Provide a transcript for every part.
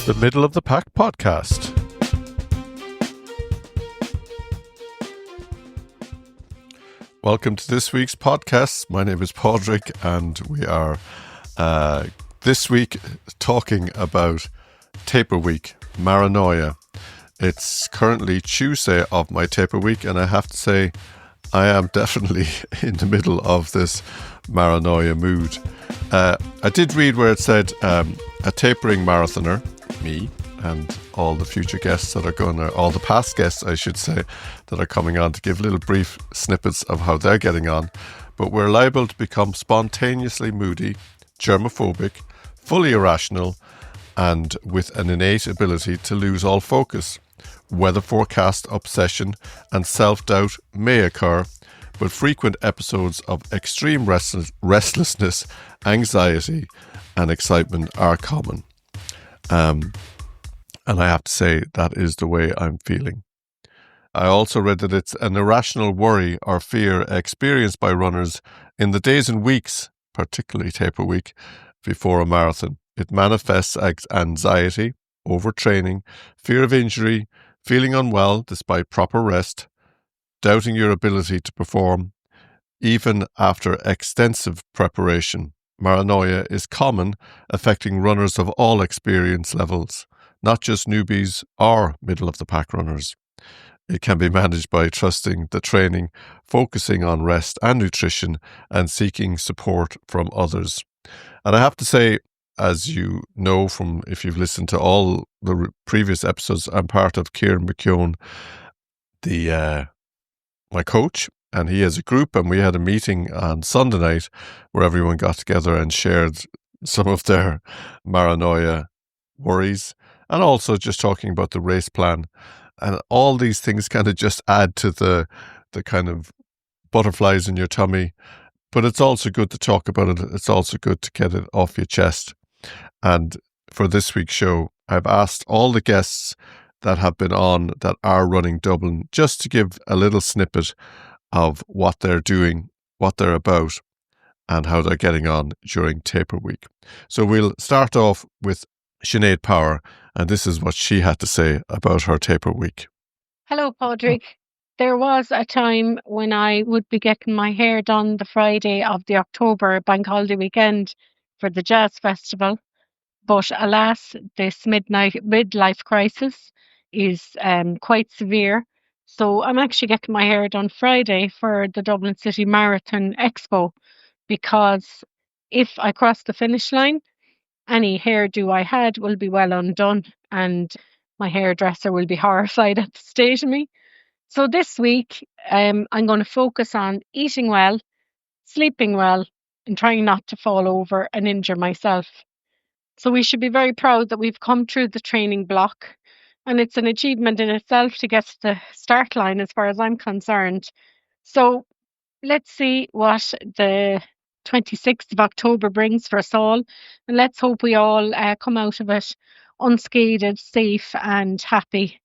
The Middle of the Pack podcast. Welcome to this week's podcast. My name is Padraig, and we are this week talking about Taper Week, Maranoia. It's currently Tuesday of my Taper Week, and I have to say I am definitely in the middle of this Maranoia mood. I did read where it said a tapering marathoner, me, and all the future guests that are going to, all the past guests, I should say, that are coming on to give little brief snippets of how they're getting on. But we're liable to become spontaneously moody, germophobic, fully irrational, and with an innate ability to lose all focus. Weather forecast obsession and self-doubt may occur, but frequent episodes of extreme restlessness, anxiety, and excitement are common. And I have to say that is the way I'm feeling. I also read that it's an irrational worry or fear experienced by runners in the days and weeks, particularly Taper Week, before a marathon. It manifests as anxiety, overtraining, fear of injury, feeling unwell despite proper rest, doubting your ability to perform, even after extensive preparation. Maranoia is common, affecting runners of all experience levels, not just newbies or middle-of-the-pack runners. It can be managed by trusting the training, focusing on rest and nutrition, and seeking support from others. And I have to say, as you know from if you've listened to all the previous episodes, I'm part of Kieran McKeown, my coach, and he has a group, and we had a meeting on Sunday night where everyone got together and shared some of their Maranoia worries, and also just talking about the race plan. And all these things kind of just add to the kind of butterflies in your tummy. But it's also good to talk about it. It's also good to get it off your chest. And for this week's show, I've asked all the guests that have been on that are running Dublin just to give a little snippet of what they're doing, what they're about, and how they're getting on during Taper Week. So we'll start off with Sinead Power, and this is what she had to say about her Taper Week. Hello, Padraig. There was a time when I would be getting my hair done the Friday of the October bank holiday weekend for the Jazz Festival. But alas, this midlife crisis is quite severe. So I'm actually getting my hair done Friday for the Dublin City Marathon Expo, because if I cross the finish line, any hairdo I had will be well undone, and my hairdresser will be horrified at the state of me. So this week, I'm going to focus on eating well, sleeping well, and trying not to fall over and injure myself. So we should be very proud that we've come through the training block, and it's an achievement in itself to get to the start line as far as I'm concerned. So let's see what the 26th of October brings for us all, and let's hope we all come out of it unscathed, safe and happy,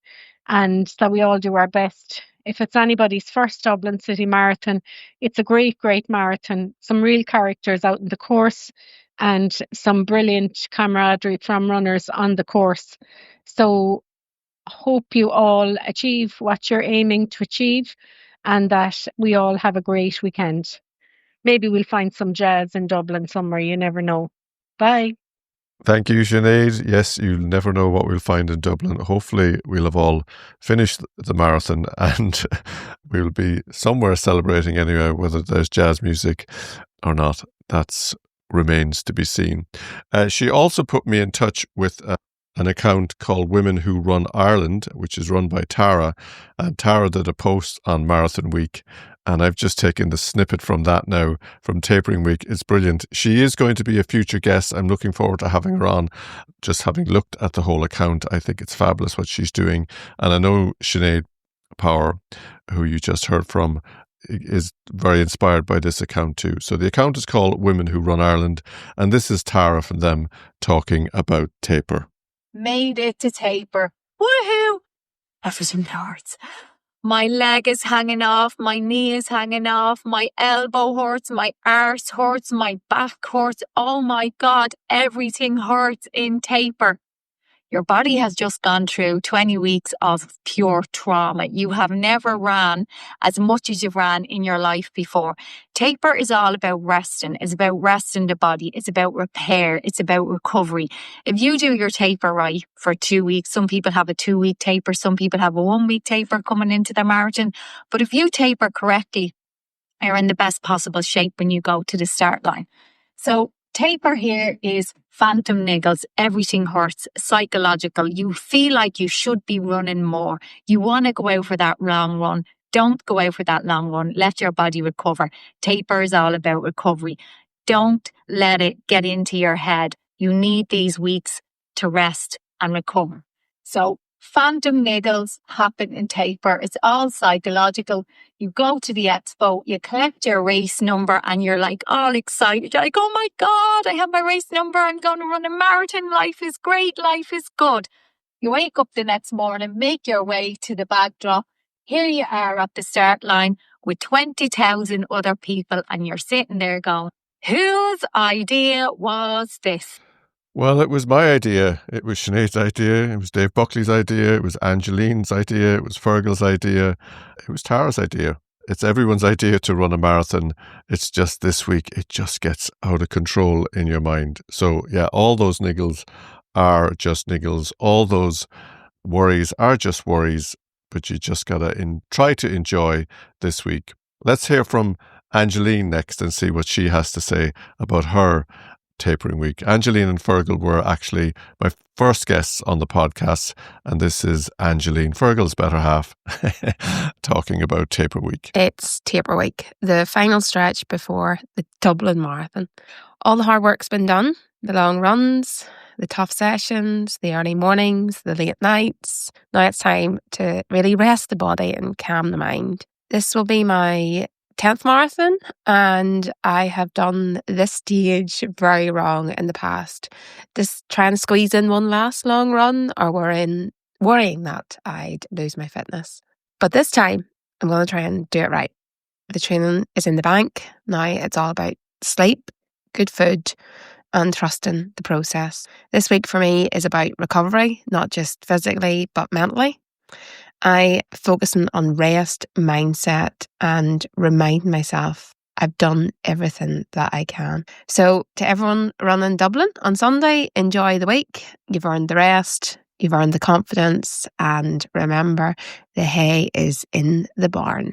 and that we all do our best. If it's anybody's first Dublin City Marathon, it's a great, great marathon. Some real characters out in the course and some brilliant camaraderie from runners on the course. So hope you all achieve what you're aiming to achieve, and that we all have a great weekend. Maybe we'll find some jazz in Dublin somewhere, you never know. Bye. Thank you, Sinead. Yes, you'll never know what we'll find in Dublin. Hopefully we'll have all finished the marathon and we'll be somewhere celebrating anyway, whether there's jazz music or not. That remains to be seen. She also put me in touch with an account called Women Who Run Ireland, which is run by Tara. And Tara did a post on Marathon Week, and I've just taken the snippet from that now, from Tapering Week. It's brilliant. She is going to be a future guest. I'm looking forward to having her on. Just having looked at the whole account, I think it's fabulous what she's doing. And I know Sinead Power, who you just heard from, is very inspired by this account too. So the account is called Women Who Run Ireland, and this is Tara from them talking about Taper. Made it to Taper. Woohoo! Everything hurts. My leg is hanging off, my knee is hanging off, my elbow hurts, my arse hurts, my back hurts. Oh my God, everything hurts in Taper. Your body has just gone through 20 weeks of pure trauma. You have never ran as much as you've ran in your life before. Taper is all about resting. It's about resting the body. It's about repair. It's about recovery. If you do your taper right for 2 weeks, some people have a 2-week taper, some people have a 1-week taper coming into their marathon. But if you taper correctly, you're in the best possible shape when you go to the start line. So taper here is phantom niggles. Everything hurts. Psychological. You feel like you should be running more. You want to go out for that long run. Don't go out for that long run. Let your body recover. Taper is all about recovery. Don't let it get into your head. You need these weeks to rest and recover. So phantom niggles happen in taper. It's all psychological. You go to the expo, you collect your race number, and you're like all excited. You're like, oh my God, I have my race number. I'm going to run a marathon. Life is great. Life is good. You wake up the next morning, make your way to the bag drop. Here you are at the start line with 20,000 other people, and you're sitting there going, whose idea was this? Well, it was my idea. It was Sinead's idea. It was Dave Buckley's idea. It was Angeline's idea. It was Fergal's idea. It was Tara's idea. It's everyone's idea to run a marathon. It's just this week, it just gets out of control in your mind. So yeah, all those niggles are just niggles. All those worries are just worries, but you just got to try to enjoy this week. Let's hear from Angeline next and see what she has to say about her tapering week. Angeline and Fergal were actually my first guests on the podcast, and this is Angeline, Fergal's better half, talking about taper week. It's taper week, the final stretch before the Dublin Marathon. All the hard work's been done, the long runs, the tough sessions, the early mornings, the late nights. Now it's time to really rest the body and calm the mind. This will be my 10th marathon, and I have done this stage very wrong in the past. Just trying to squeeze in one last long run, or worrying that I'd lose my fitness. But this time, I'm going to try and do it right. The training is in the bank. Now it's all about sleep, good food, and trusting the process. This week for me is about recovery, not just physically, but mentally. I focusing on rest, mindset, and remind myself I've done everything that I can. So to everyone running Dublin on Sunday, enjoy the week. You've earned the rest, you've earned the confidence, and remember, the hay is in the barn.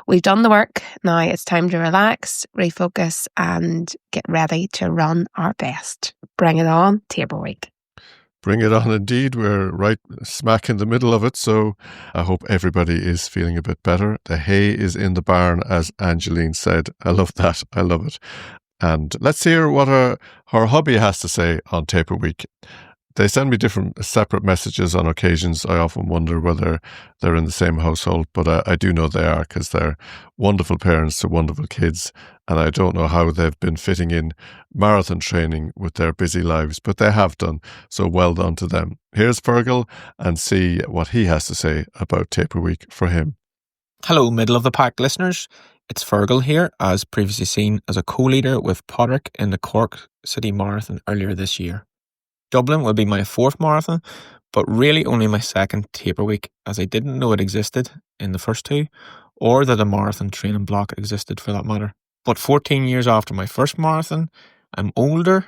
We've done the work. Now it's time to relax, refocus, and get ready to run our best. Bring it on, taper week. Bring it on indeed. We're right smack in the middle of it, so I hope everybody is feeling a bit better. The hay is in the barn, as Angeline said. I love that. I love it. And let's hear what her hubby has to say on taper week. They send me different separate messages on occasions. I often wonder whether they're in the same household, but I do know they are, because they're wonderful parents to wonderful kids. And I don't know how they've been fitting in marathon training with their busy lives, but they have done. So well done to them. Here's Fergal, and see what he has to say about taper week for him. Hello, middle of the pack listeners. It's Fergal here, as previously seen as a co-leader with Padraig in the Cork City Marathon earlier this year. Dublin will be my 4th marathon, but really only my 2nd taper week, as I didn't know it existed in the first 2, or that a marathon training block existed for that matter. But 14 years after my first marathon, I'm older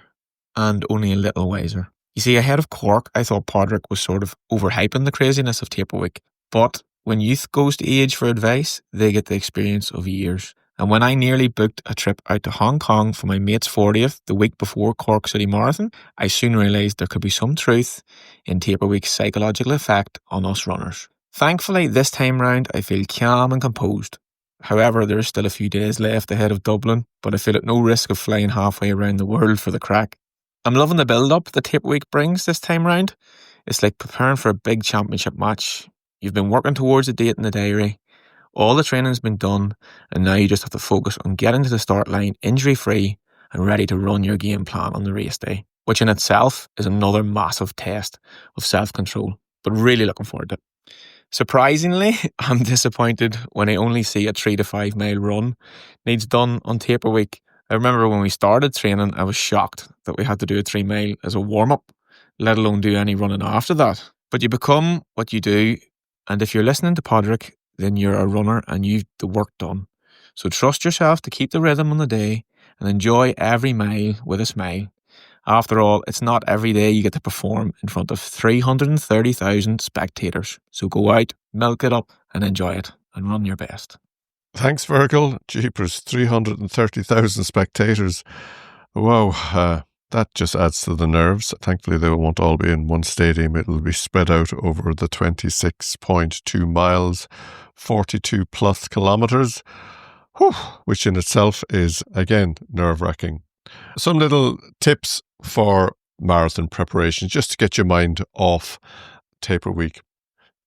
and only a little wiser. You see, ahead of Cork, I thought Padraig was sort of overhyping the craziness of taper week. But when youth goes to age for advice, they get the experience of years. And when I nearly booked a trip out to Hong Kong for my mate's 40th the week before Cork City Marathon, I soon realised there could be some truth in taper week's psychological effect on us runners. Thankfully, this time round, I feel calm and composed. However, there is still a few days left ahead of Dublin, but I feel at no risk of flying halfway around the world for the crack. I'm loving the build-up that taper week brings this time round. It's like preparing for a big championship match. You've been working towards a date in the diary. All the training's been done, and now you just have to focus on getting to the start line injury-free and ready to run your game plan on the race day, which in itself is another massive test of self-control, but really looking forward to it. Surprisingly, I'm disappointed when I only see a 3 to 5 mile run needs done on taper week. I remember when we started training, I was shocked that we had to do a 3 mile as a warm-up. let alone do any running after that. But you become what you do, and if you're listening to Padraig, then you're a runner and you've the work done. So trust yourself to keep the rhythm on the day and enjoy every mile with a smile. After all, it's not every day you get to perform in front of 330,000 spectators. So go out, milk it up and enjoy it and run your best. Thanks, Virgil. Jeepers, 330,000 spectators. Wow, that just adds to the nerves. Thankfully, they won't all be in one stadium. It'll be spread out over the 26.2 miles, 42 plus kilometres, which in itself is, again, nerve-wracking. Some little tips for marathon preparation, just to get your mind off taper week.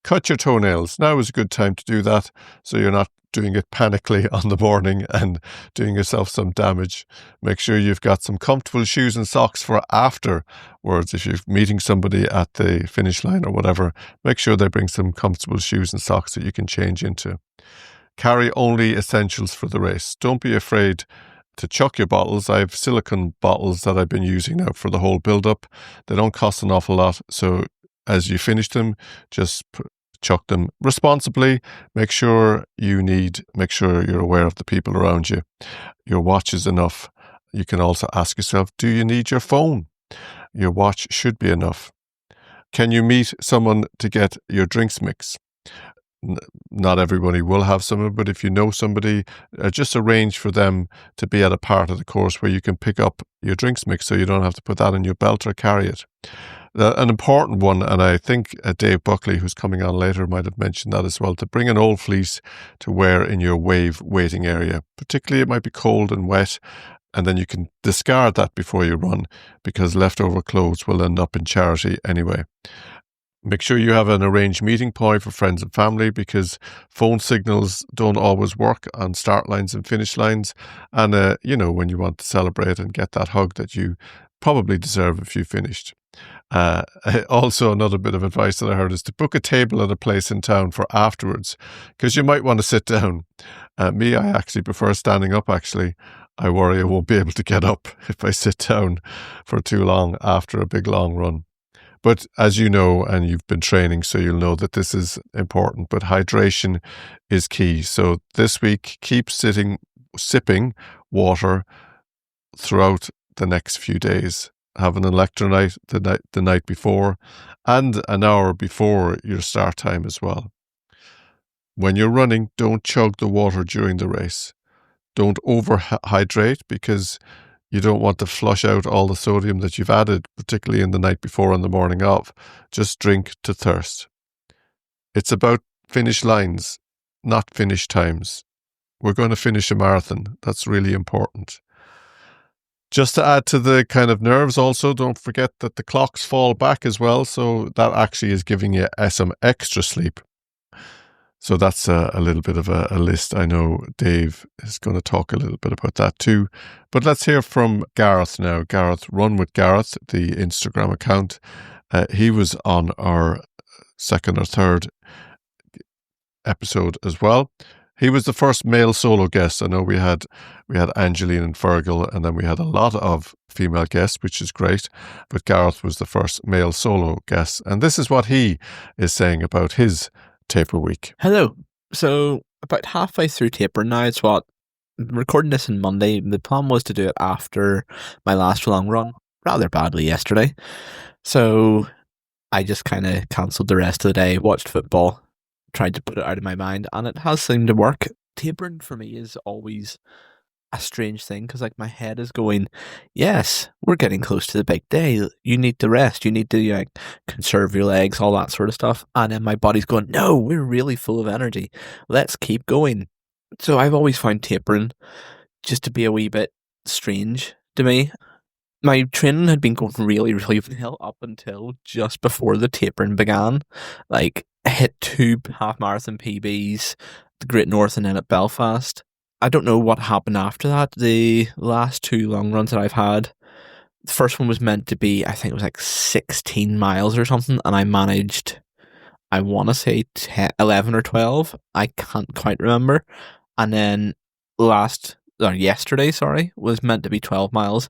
Cut your toenails. Now is a good time to do that, so you're not doing it panically on the morning and doing yourself some damage. Make sure you've got some comfortable shoes and socks for afterwards. If you're meeting somebody at the finish line or whatever, make sure they bring some comfortable shoes and socks that you can change into. Carry only essentials for the race. Don't be afraid to chuck your bottles. I have silicone bottles that I've been using now for the whole build-up. They don't cost an awful lot, so as you finish them, just chuck them responsibly. Make sure you're aware of the people around you. Your watch is enough. You can also ask yourself, do you need your phone? Your watch should be enough. Can you meet someone to get your drinks mix? Not everybody will have someone, but if you know somebody, just arrange for them to be at a part of the course where you can pick up your drinks mix so you don't have to put that in your belt or carry it. An important one, and I think Dave Buckley, who's coming on later, might have mentioned that as well, to bring an old fleece to wear in your wave waiting area. Particularly, it might be cold and wet, and then you can discard that before you run, because leftover clothes will end up in charity anyway. Make sure you have an arranged meeting point for friends and family, because phone signals don't always work on start lines and finish lines. And, when you want to celebrate and get that hug that you probably deserve if you finished. Also, another bit of advice that I heard is to book a table at a place in town for afterwards, because you might want to sit down. I actually prefer standing up, actually. I worry I won't be able to get up if I sit down for too long after a big long run. But as you know, and you've been training, so you'll know that this is important, but hydration is key. So this week, keep sipping water throughout the next few days. Have an electrolyte the night before and an hour before your start time as well. When you're running, don't chug the water during the race. Don't overhydrate, because you don't want to flush out all the sodium that you've added, particularly in the night before and the morning of. Just drink to thirst. It's about finish lines, not finish times. We're going to finish a marathon. That's really important. Just to add to the kind of nerves also, don't forget that the clocks fall back as well. So that actually is giving you some extra sleep. So that's a little bit of a list. I know Dave is going to talk a little bit about that too. But let's hear from Gareth now. Gareth, Run with Gareth, the Instagram account. He was on our second or third episode as well. He was the first male solo guest. I know we had Angeline and Fergal, and then we had a lot of female guests, which is great. But Gareth was the first male solo guest. And this is what he is saying about his taper week. Hello. So about halfway through taper now. It's what, recording this on Monday. The plan was to do it after my last long run, rather badly yesterday. So I just kind of cancelled the rest of the day, watched football, tried to put it out of my mind, and it has seemed to work. Tapering for me is always a strange thing, because like my head is going, yes, we're getting close to the big day, you need to rest, you need to conserve your legs, all that sort of stuff. And then my body's going, no, we're really full of energy, let's keep going. So I've always found tapering just to be a wee bit strange to me. My training had been going really, really well up until just before the tapering began. Like, I hit 2 half marathon PBs, the Great North and then at Belfast. I don't know what happened after that. The last 2 long runs that I've had, the first one was meant to be, I think it was like 16 miles or something, and I managed, I want to say 11 or 12. I can't quite remember. And then yesterday, was meant to be 12 miles.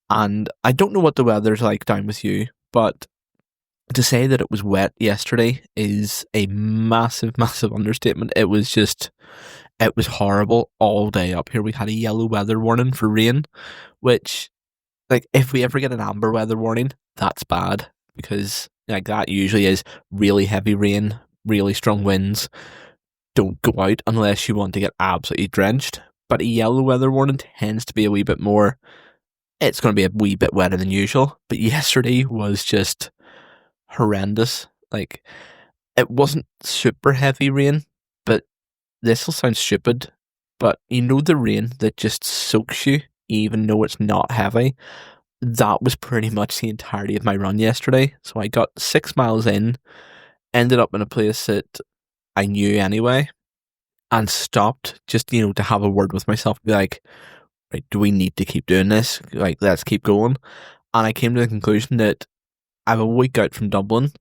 And I don't know what the weather's like down with you, but To say that it was wet yesterday is a massive, massive understatement. It was horrible all day up here. We had a yellow weather warning for rain, which, like, if we ever get an amber weather warning, that's bad, because like that usually is really heavy rain, really strong winds. Don't go out unless you want to get absolutely drenched. But a yellow weather warning tends to be a wee bit more, it's going to be a wee bit wetter than usual. But yesterday was just horrendous. Like, it wasn't super heavy rain, but this will sound stupid, but you know the rain that just soaks you even though it's not heavy? That was pretty much the entirety of my run yesterday. So I got 6 miles in, ended up in a place that I knew anyway, and stopped just, to have a word with myself, be like, right, do we need to keep doing this? Like, let's keep going. And I came to the conclusion that I'm a week out from Dublin.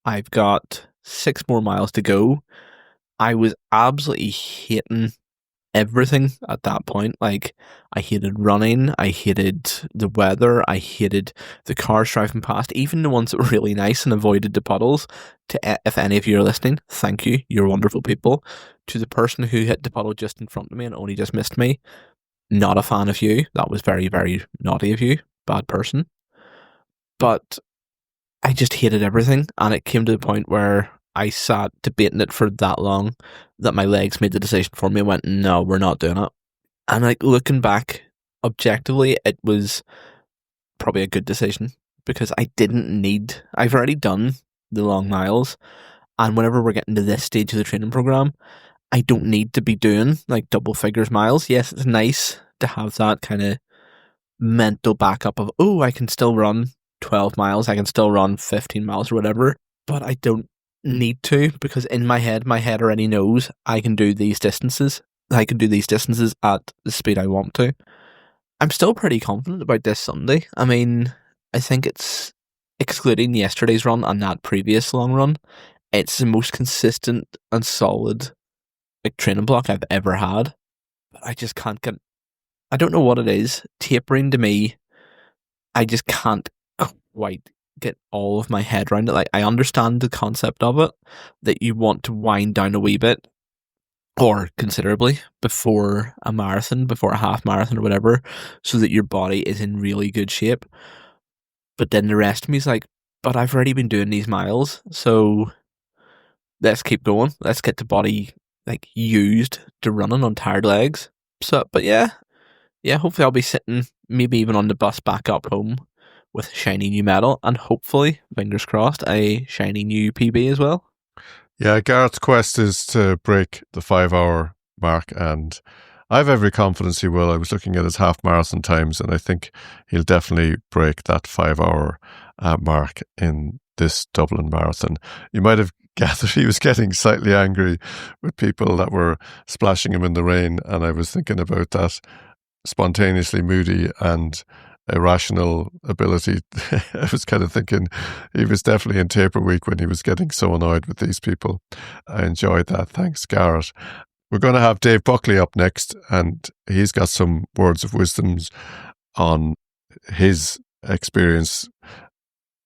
I've got 6 more miles to go. I was absolutely hating everything at that point. Like, I hated running, I hated the weather, I hated the cars driving past, even the ones that were really nice, and avoided the puddles. If any of you are listening, thank you, you're wonderful people. To the person who hit the puddle just in front of me and only just missed me, not a fan of you. That was very, very naughty of you. Bad person. But I just hated everything, and it came to the point where I sat debating it for that long that my legs made the decision for me and went, no, we're not doing it. And like, looking back objectively, it was probably a good decision, because I've already done the long miles, and whenever we're getting to this stage of the training program, I don't need to be doing like double figures miles. Yes, it's nice to have that kind of mental backup of, oh, I can still run 12 miles, I can still run 15 miles or whatever, but I don't need to, because in my head already knows I can do these distances. I can do these distances at the speed I want to. I'm still pretty confident about this Sunday. I mean, I think it's, excluding yesterday's run and that previous long run, it's the most consistent and solid like training block I've ever had. But I just can't get, I don't know what it is. Tapering to me, I just can't quite get all of my head around it. Like, I understand the concept of it, that you want to wind down a wee bit, or considerably, before a marathon, before a half marathon or whatever, so that your body is in really good shape. But then the rest of me is like, but I've already been doing these miles, so let's keep going. Let's get the body like used to running on tired legs. So, but yeah, hopefully I'll be sitting, maybe even on the bus back up home, with a shiny new medal, and hopefully, fingers crossed, a shiny new PB as well. Yeah, Garrett's quest is to break the 5-hour mark, and I have every confidence he will. I was looking at his half marathon times, and I think he'll definitely break that 5-hour mark in this Dublin Marathon. You might have gathered he was getting slightly angry with people that were splashing him in the rain, and I was thinking about that spontaneously moody and irrational ability. I was kind of thinking he was definitely in taper week when he was getting so annoyed with these people. I enjoyed that. Thanks, Garrett. We're going to have Dave Buckley up next, and he's got some words of wisdom on his experience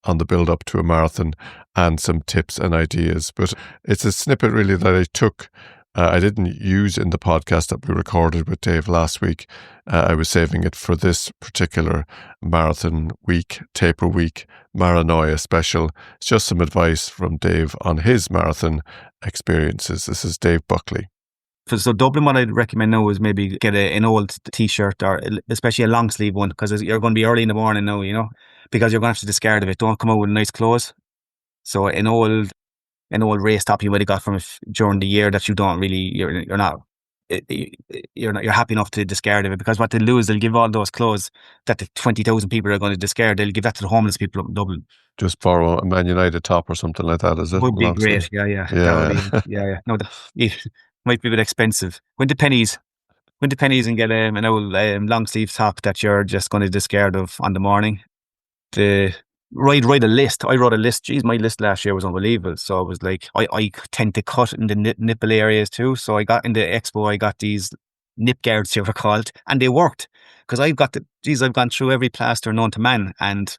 on the build up to a marathon and some tips and ideas. But it's a snippet really that I took. I didn't use in the podcast that we recorded with Dave last week. I was saving it for this particular marathon week, taper week, Maranoia special. It's just some advice from Dave on his marathon experiences. This is Dave Buckley. So Dublin, what I'd recommend now is maybe get an old t-shirt, or especially a long sleeve one, because you're going to be early in the morning now, because you're going to have to discard of it. Don't come out with nice clothes. So an old race top you might have got from during the year that you don't really, you're happy enough to discard of it, because what they'll do is they'll give all those clothes that the 20,000 people are going to discard, they'll give that to the homeless people up in Dublin. Just borrow a Man United top or something like that, is it? Would be great. Yeah. Yeah. No, it might be a bit expensive. Went to Penny's and get an old long sleeve top that you're just going to discard of on the morning. Write a list. I wrote a list. Geez, my list last year was unbelievable. So it was like, I tend to cut in the nipple areas too. So I got in the expo, I got these nip guards, they were called, and they worked. Because I've gone through every plaster known to man, and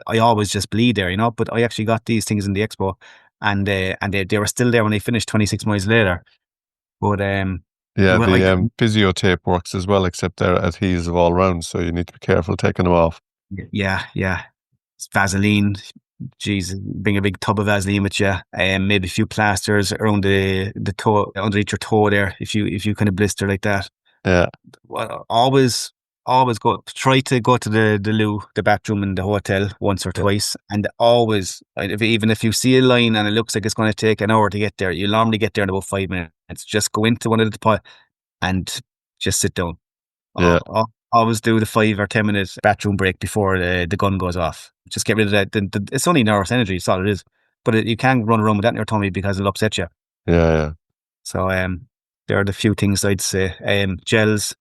I always just bleed there, but I actually got these things in the expo, and they were still there when they finished 26 miles later. But Yeah, well, the physio tape works as well, except they're adhesive all round, so you need to be careful taking them off. yeah, it's Vaseline. Jeez, bring a big tub of Vaseline with you, and maybe a few plasters around the toe, underneath your toe there, if you kind of blister like that. Yeah. Well, try to go to the loo, the bathroom in the hotel once or twice, and always, even if you see a line and it looks like it's going to take an hour to get there, you normally get there in about 5 minutes. Just go into one of the pot and just sit down. Yeah. Always do the 5 or 10 minutes bathroom break before the gun goes off. Just get rid of that. It's only nervous energy, that's all it is. But you can't run around with that in your tummy because it'll upset you. Yeah. So there are the few things I'd say. Gels,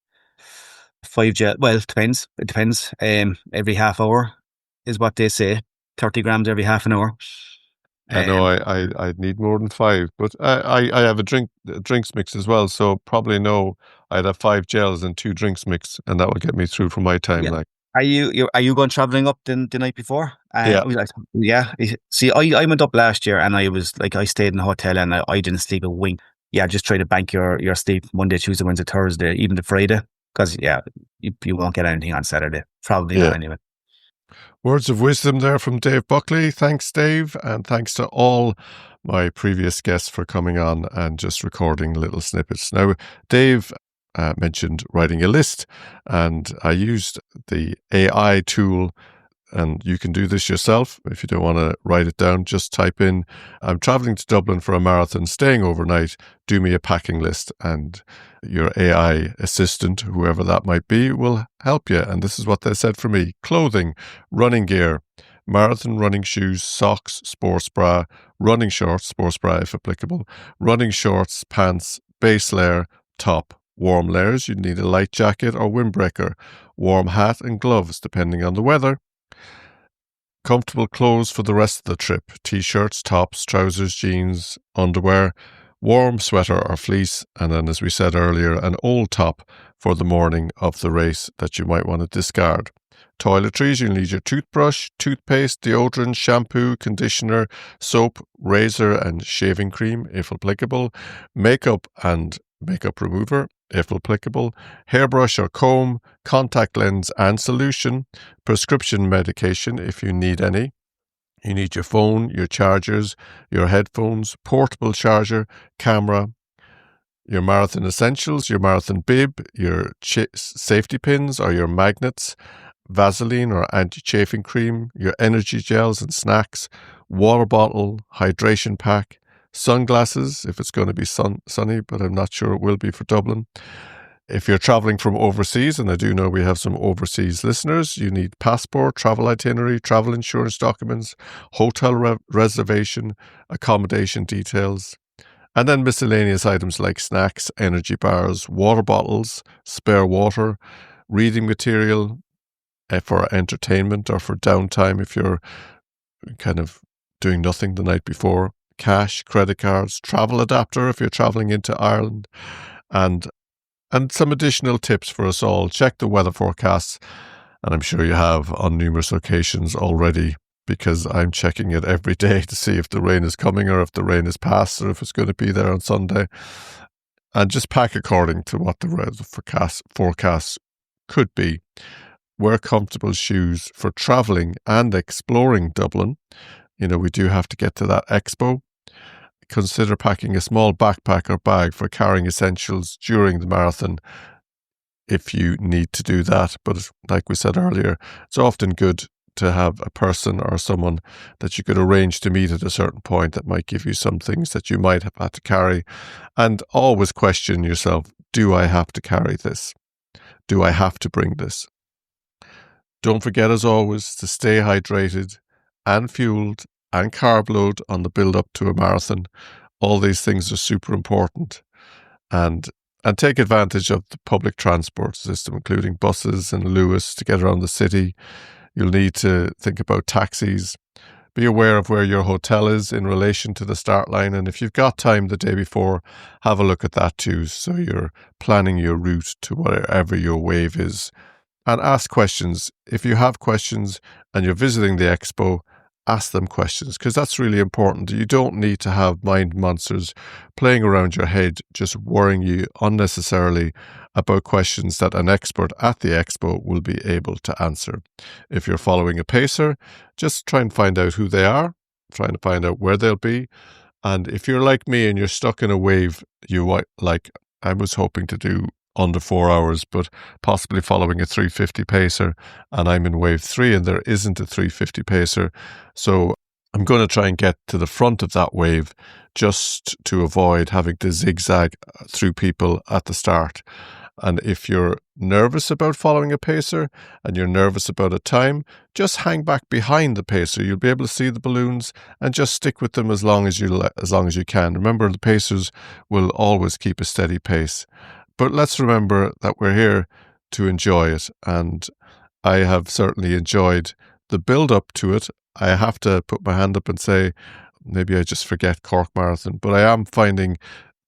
5 gel. Well, it depends. It depends. Every half hour is what they say. 30 grams every half an hour. I know I'd need more than 5, but I have a drinks mix as well, so probably I'd have 5 gels and 2 drinks mix, and that will get me through for my time. Yeah. Like, are you going traveling up the night before? Yeah. Yeah. See, I went up last year, and I was like, I stayed in a hotel, and I didn't sleep a wink. Yeah, just try to bank your sleep Monday, Tuesday, Wednesday, Thursday, even the Friday, because you won't get anything on Saturday. Probably not anyway. Words of wisdom there from Dave Buckley. Thanks, Dave, and thanks to all my previous guests for coming on and just recording little snippets. Now, Dave mentioned writing a list, and I used the AI tool, and you can do this yourself. If you don't want to write it down, just type in, I'm traveling to Dublin for a marathon, staying overnight, do me a packing list, and your AI assistant, whoever that might be, will help you. And this is what they said for me: clothing, running gear, marathon running shoes, socks, sports bra, running shorts, sports bra if applicable, running shorts, pants, base layer, top. Warm layers, you'd need a light jacket or windbreaker, warm hat and gloves depending on the weather. Comfortable clothes for the rest of the trip: t-shirts, tops, trousers, jeans, underwear, warm sweater or fleece, and then, as we said earlier, an old top for the morning of the race that you might want to discard. Toiletries, you'll need your toothbrush, toothpaste, deodorant, shampoo, conditioner, soap, razor and shaving cream if applicable, makeup and makeup remover if applicable, hairbrush or comb, contact lens and solution, prescription medication if you need any. You need your phone, your chargers, your headphones, portable charger, camera, your marathon essentials, your marathon bib, your safety pins or your magnets, Vaseline or anti-chafing cream, your energy gels and snacks, water bottle, hydration pack, sunglasses if it's going to be sunny, but I'm not sure it will be for Dublin. If you're traveling from overseas, and I do know we have some overseas listeners, you need passport, travel itinerary, travel insurance documents, hotel reservation, accommodation details, and then miscellaneous items like snacks, energy bars, water bottles, spare water, reading material for entertainment or for downtime if you're kind of doing nothing the night before, cash, credit cards, travel adapter if you're traveling into Ireland, and some additional tips for us all. Check the weather forecasts, and I'm sure you have on numerous occasions already, because I'm checking it every day to see if the rain is coming or if the rain is past or if it's going to be there on Sunday. And just pack according to what the weather forecast could be. Wear comfortable shoes for travelling and exploring Dublin. We do have to get to that expo. Consider packing a small backpack or bag for carrying essentials during the marathon if you need to do that. But like we said earlier, it's often good to have a person or someone that you could arrange to meet at a certain point that might give you some things that you might have had to carry. And always question yourself, do I have to carry this? Do I have to bring this? Don't forget, as always, to stay hydrated and fueled and carb load on the build up to a marathon. All these things are super important. And take advantage of the public transport system, including buses and Lewis to get around the city. You'll need to think about taxis. Be aware of where your hotel is in relation to the start line. And if you've got time the day before, have a look at that too. So you're planning your route to wherever your wave is and ask questions. If you have questions and you're visiting the expo, ask them questions, because that's really important. You don't need to have mind monsters playing around your head, just worrying you unnecessarily about questions that an expert at the expo will be able to answer. If you're following a pacer, just try and find out who they are, trying to find out where they'll be. And if you're like me and you're stuck in a wave, I was hoping to do under 4 hours, but possibly following a 350 pacer, and I'm in wave 3 and there isn't a 350 pacer. So I'm going to try and get to the front of that wave just to avoid having to zigzag through people at the start. And if you're nervous about following a pacer and you're nervous about a time, just hang back behind the pacer. You'll be able to see the balloons and just stick with them as long as you can. Remember, the pacers will always keep a steady pace. But let's remember that we're here to enjoy it. And I have certainly enjoyed the build-up to it. I have to put my hand up and say, maybe I just forget Cork Marathon, but I am finding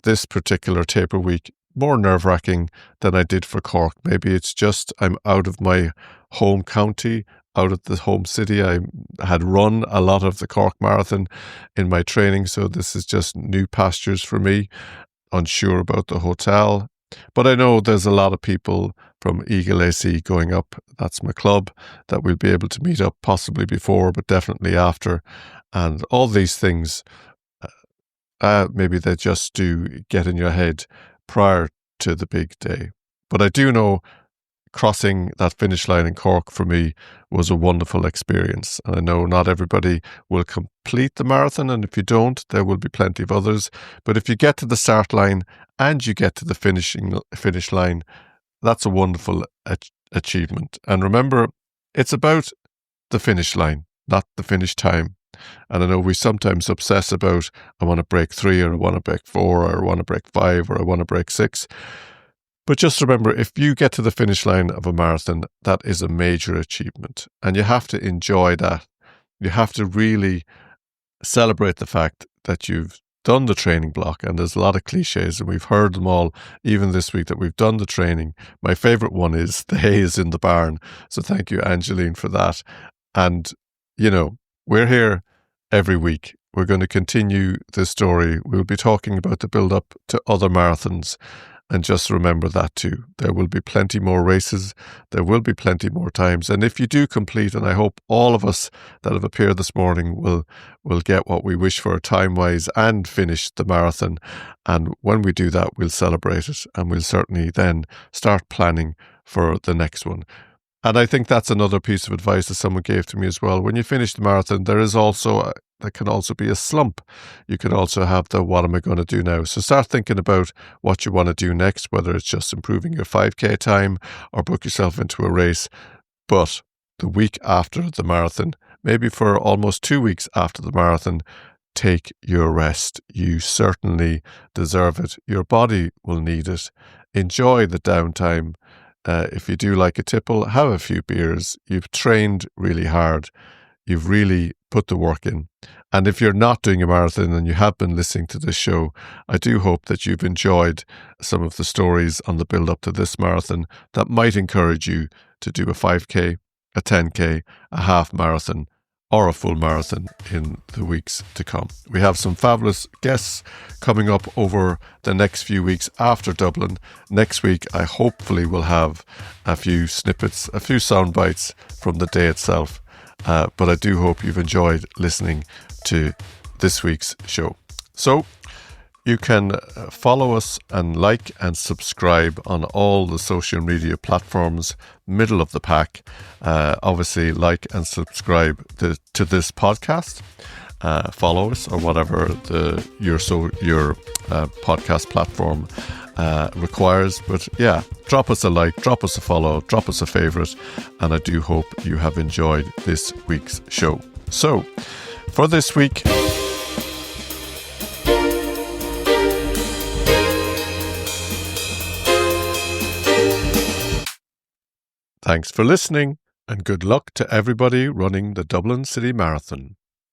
this particular taper week more nerve-wracking than I did for Cork. Maybe it's just I'm out of my home county, out of the home city. I had run a lot of the Cork Marathon in my training, so this is just new pastures for me, unsure about the hotel. But I know there's a lot of people from Eagle AC going up. That's my club, that we'll be able to meet up possibly before, but definitely after. And all these things, maybe they just do get in your head prior to the big day. But I do know crossing that finish line in Cork for me was a wonderful experience. And I know not everybody will complete the marathon, and if you don't, there will be plenty of others. But if you get to the start line and you get to the finish line, that's a wonderful achievement. And remember, it's about the finish line, not the finish time. And I know we sometimes obsess about, I want to break 3, or I want to break 4, or I want to break 5, or I want to break 6. But just remember, if you get to the finish line of a marathon, that is a major achievement. And you have to enjoy that. You have to really celebrate the fact that you've done the training block. And there's a lot of cliches, and we've heard them all, even this week, that we've done the training. My favourite one is the hay is in the barn. So thank you, Angeline, for that. And, we're here every week. We're going to continue this story. We'll be talking about the build-up to other marathons. And just remember that too. There will be plenty more races. There will be plenty more times. And if you do complete, and I hope all of us that have appeared this morning will get what we wish for time-wise and finish the marathon. And when we do that, we'll celebrate it. And we'll certainly then start planning for the next one. And I think that's another piece of advice that someone gave to me as well. When you finish the marathon, there can also be a slump. You can also have the, what am I going to do now? So start thinking about what you want to do next, whether it's just improving your 5K time or book yourself into a race. But the week after the marathon, maybe for almost 2 weeks after the marathon, take your rest. You certainly deserve it. Your body will need it. Enjoy the downtime. If you do like a tipple, have a few beers. You've trained really hard. You've really put the work in. And if you're not doing a marathon and you have been listening to this show, I do hope that you've enjoyed some of the stories on the build up to this marathon that might encourage you to do a 5K, a 10K, a half marathon, or a full marathon in the weeks to come. We have some fabulous guests coming up over the next few weeks after Dublin. Next week, I hopefully will have a few snippets, a few sound bites from the day itself. But I do hope you've enjoyed listening to this week's show. So you can follow us and like and subscribe on all the social media platforms, middle of the pack. Obviously, like and subscribe to this podcast. Follow us or whatever your podcast platform requires. But yeah, drop us a like, drop us a follow, drop us a favorite. And I do hope you have enjoyed this week's show. So for this week, thanks for listening, and good luck to everybody running the Dublin City Marathon.